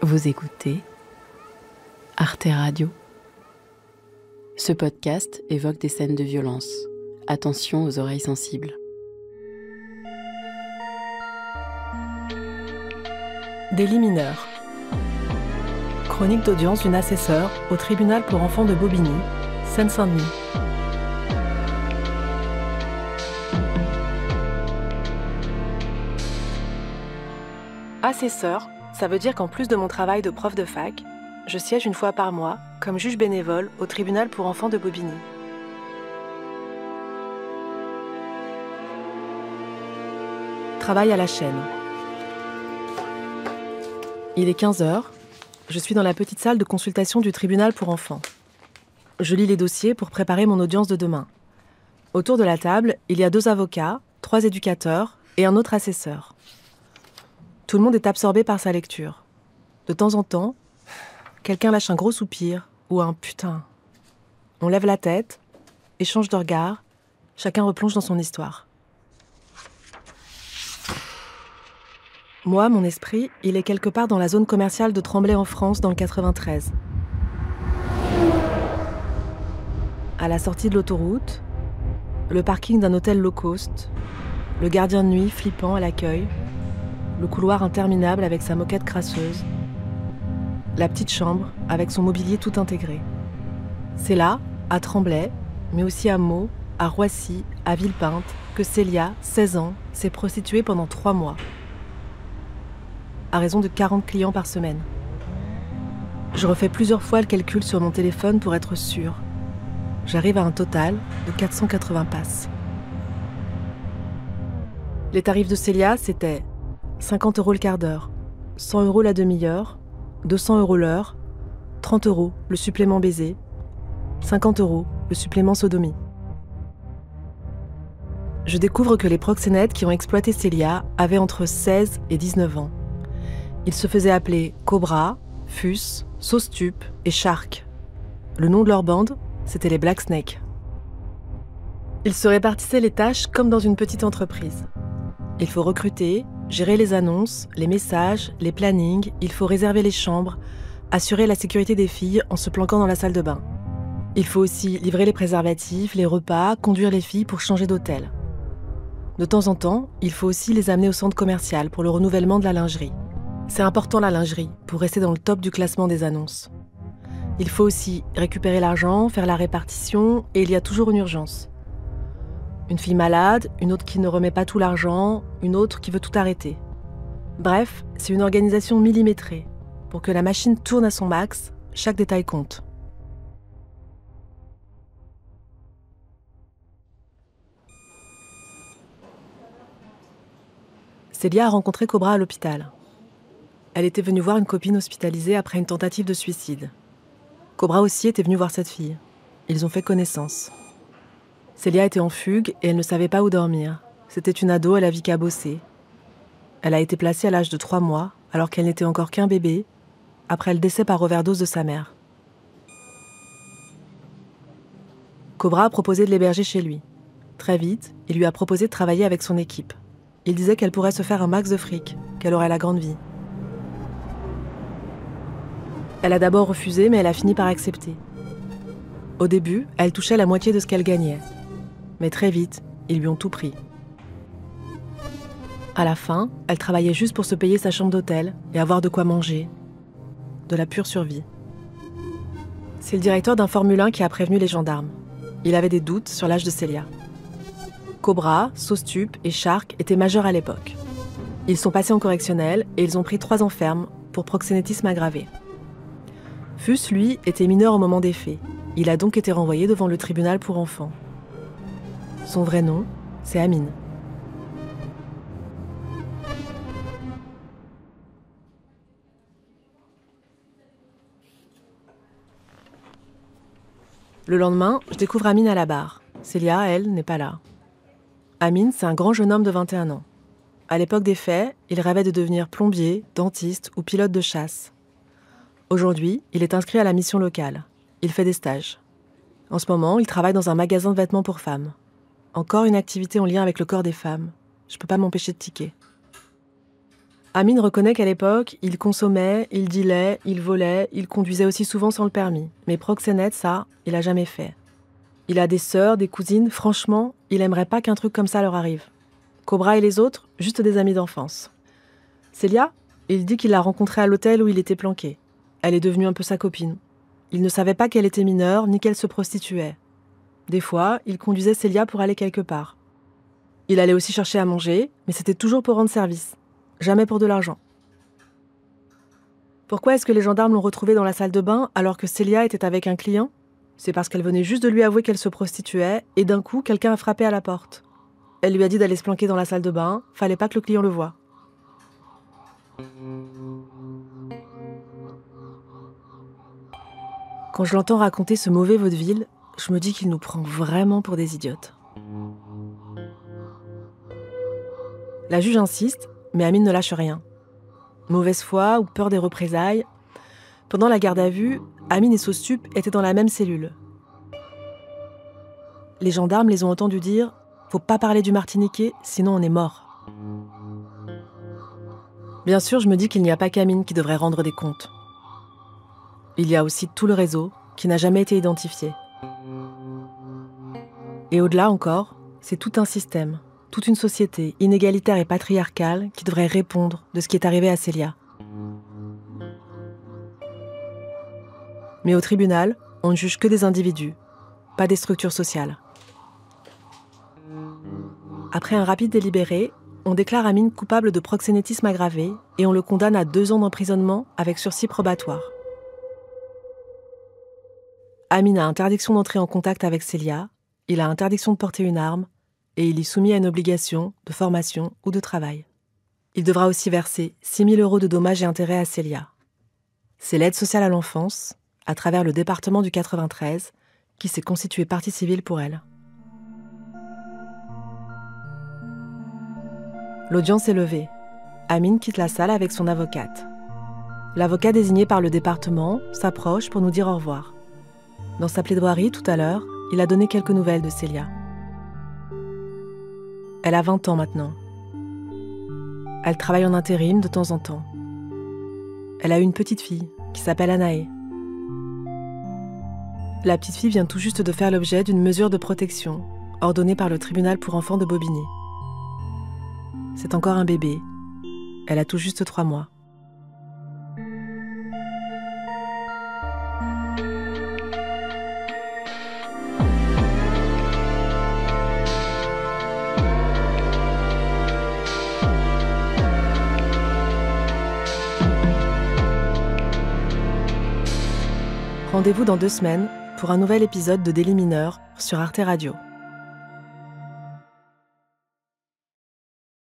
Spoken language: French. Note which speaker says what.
Speaker 1: Vous écoutez Arte Radio. Ce podcast évoque des scènes de violence. Attention aux oreilles sensibles.
Speaker 2: Délit mineur. Chronique d'audience d'une assesseure au tribunal pour enfants de Bobigny, Seine-Saint-Denis. Assesseur, ça veut dire qu'en plus de mon travail de prof de fac, je siège une fois par mois comme juge bénévole au tribunal pour enfants de Bobigny. Travail à la chaîne. Il est 15h, je suis dans la petite salle de consultation du tribunal pour enfants. Je lis les dossiers pour préparer mon audience de demain. Autour de la table, il y a 2 avocats, 3 éducateurs et un autre assesseur. Tout le monde est absorbé par sa lecture. De temps en temps, quelqu'un lâche un gros soupir ou un « putain ». On lève la tête, échange de regards, chacun replonge dans son histoire. Moi, mon esprit, il est quelque part dans la zone commerciale de Tremblay en France, dans le 93. À la sortie de l'autoroute, le parking d'un hôtel low cost, le gardien de nuit flippant à l'accueil, le couloir interminable avec sa moquette crasseuse, la petite chambre avec son mobilier tout intégré. C'est là, à Tremblay, mais aussi à Meaux, à Roissy, à Villepinte, que Célia, 16 ans, s'est prostituée pendant 3 mois. À raison de 40 clients par semaine. Je refais plusieurs fois le calcul sur mon téléphone pour être sûre. J'arrive à un total de 480 passes. Les tarifs de Célia, c'était 50 € le quart d'heure, 100 € la demi-heure, 200 € l'heure, 30 € le supplément baiser, 50 € le supplément sodomie. Je découvre que les proxénètes qui ont exploité Célia avaient entre 16 et 19 ans. Ils se faisaient appeler Cobra, Fus, Sauce-Tup et Shark. Le nom de leur bande, c'était les Black Snake. Ils se répartissaient les tâches comme dans une petite entreprise. Il faut recruter, gérer les annonces, les messages, les plannings, il faut réserver les chambres, assurer la sécurité des filles en se planquant dans la salle de bain. Il faut aussi livrer les préservatifs, les repas, conduire les filles pour changer d'hôtel. De temps en temps, il faut aussi les amener au centre commercial pour le renouvellement de la lingerie. C'est important la lingerie, pour rester dans le top du classement des annonces. Il faut aussi récupérer l'argent, faire la répartition, et il y a toujours une urgence. Une fille malade, une autre qui ne remet pas tout l'argent, une autre qui veut tout arrêter. Bref, c'est une organisation millimétrée. Pour que la machine tourne à son max, chaque détail compte. Célia a rencontré Cobra à l'hôpital. Elle était venue voir une copine hospitalisée après une tentative de suicide. Cobra aussi était venu voir cette fille. Ils ont fait connaissance. Célia était en fugue et elle ne savait pas où dormir. C'était une ado, elle a vie qu'à bosser. Elle a été placée à l'âge de 3 mois, alors qu'elle n'était encore qu'un bébé, après le décès par overdose de sa mère. Cobra a proposé de l'héberger chez lui. Très vite, il lui a proposé de travailler avec son équipe. Il disait qu'elle pourrait se faire un max de fric, qu'elle aurait la grande vie. Elle a d'abord refusé, mais elle a fini par accepter. Au début, elle touchait la moitié de ce qu'elle gagnait. Mais très vite, ils lui ont tout pris. À la fin, elle travaillait juste pour se payer sa chambre d'hôtel et avoir de quoi manger. De la pure survie. C'est le directeur d'un Formule 1 qui a prévenu les gendarmes. Il avait des doutes sur l'âge de Célia. Cobra, Sauce-Tup et Shark étaient majeurs à l'époque. Ils sont passés en correctionnel et ils ont pris 3 ans ferme pour proxénétisme aggravé. Fus, lui, était mineur au moment des faits. Il a donc été renvoyé devant le tribunal pour enfants. Son vrai nom, c'est Amine. Le lendemain, je découvre Amine à la barre. Célia, elle, n'est pas là. Amine, c'est un grand jeune homme de 21 ans. À l'époque des faits, il rêvait de devenir plombier, dentiste ou pilote de chasse. Aujourd'hui, il est inscrit à la mission locale. Il fait des stages. En ce moment, il travaille dans un magasin de vêtements pour femmes. Encore une activité en lien avec le corps des femmes. Je peux pas m'empêcher de tiquer. Amine reconnaît qu'à l'époque, il consommait, il dealait, il volait, il conduisait aussi souvent sans le permis. Mais proxénète, ça, il a jamais fait. Il a des sœurs, des cousines, franchement, il aimerait pas qu'un truc comme ça leur arrive. Cobra et les autres, juste des amis d'enfance. Célia, il dit qu'il l'a rencontrée à l'hôtel où il était planqué. Elle est devenue un peu sa copine. Il ne savait pas qu'elle était mineure, ni qu'elle se prostituait. Des fois, il conduisait Célia pour aller quelque part. Il allait aussi chercher à manger, mais c'était toujours pour rendre service. Jamais pour de l'argent. Pourquoi est-ce que les gendarmes l'ont retrouvée dans la salle de bain alors que Célia était avec un client ? C'est parce qu'elle venait juste de lui avouer qu'elle se prostituait et d'un coup, quelqu'un a frappé à la porte. Elle lui a dit d'aller se planquer dans la salle de bain, fallait pas que le client le voie. Quand je l'entends raconter ce mauvais vaudeville, je me dis qu'il nous prend vraiment pour des idiotes. La juge insiste, mais Amine ne lâche rien. Mauvaise foi ou peur des représailles. Pendant la garde à vue, Amine et Sostup étaient dans la même cellule. Les gendarmes les ont entendus dire « Faut pas parler du Martiniquais, sinon on est mort ». Bien sûr, je me dis qu'il n'y a pas qu'Amine qui devrait rendre des comptes. Il y a aussi tout le réseau qui n'a jamais été identifié. Et au-delà encore, c'est tout un système, toute une société inégalitaire et patriarcale qui devrait répondre de ce qui est arrivé à Célia. Mais au tribunal, on ne juge que des individus, pas des structures sociales. Après un rapide délibéré, on déclare Amine coupable de proxénétisme aggravé et on le condamne à 2 ans d'emprisonnement avec sursis probatoire. Amine a interdiction d'entrer en contact avec Célia, il a interdiction de porter une arme et il est soumis à une obligation de formation ou de travail. Il devra aussi verser 6 000 € de dommages et intérêts à Célia. C'est l'aide sociale à l'enfance, à travers le département du 93, qui s'est constitué partie civile pour elle. L'audience est levée. Amine quitte la salle avec son avocate. L'avocat désigné par le département s'approche pour nous dire au revoir. Dans sa plaidoirie, tout à l'heure, il a donné quelques nouvelles de Célia. Elle a 20 ans maintenant. Elle travaille en intérim de temps en temps. Elle a une petite fille qui s'appelle Anaé. La petite fille vient tout juste de faire l'objet d'une mesure de protection ordonnée par le tribunal pour enfants de Bobigny. C'est encore un bébé. Elle a tout juste 3 mois. Rendez-vous dans 2 semaines pour un nouvel épisode de Délit mineur sur Arte Radio.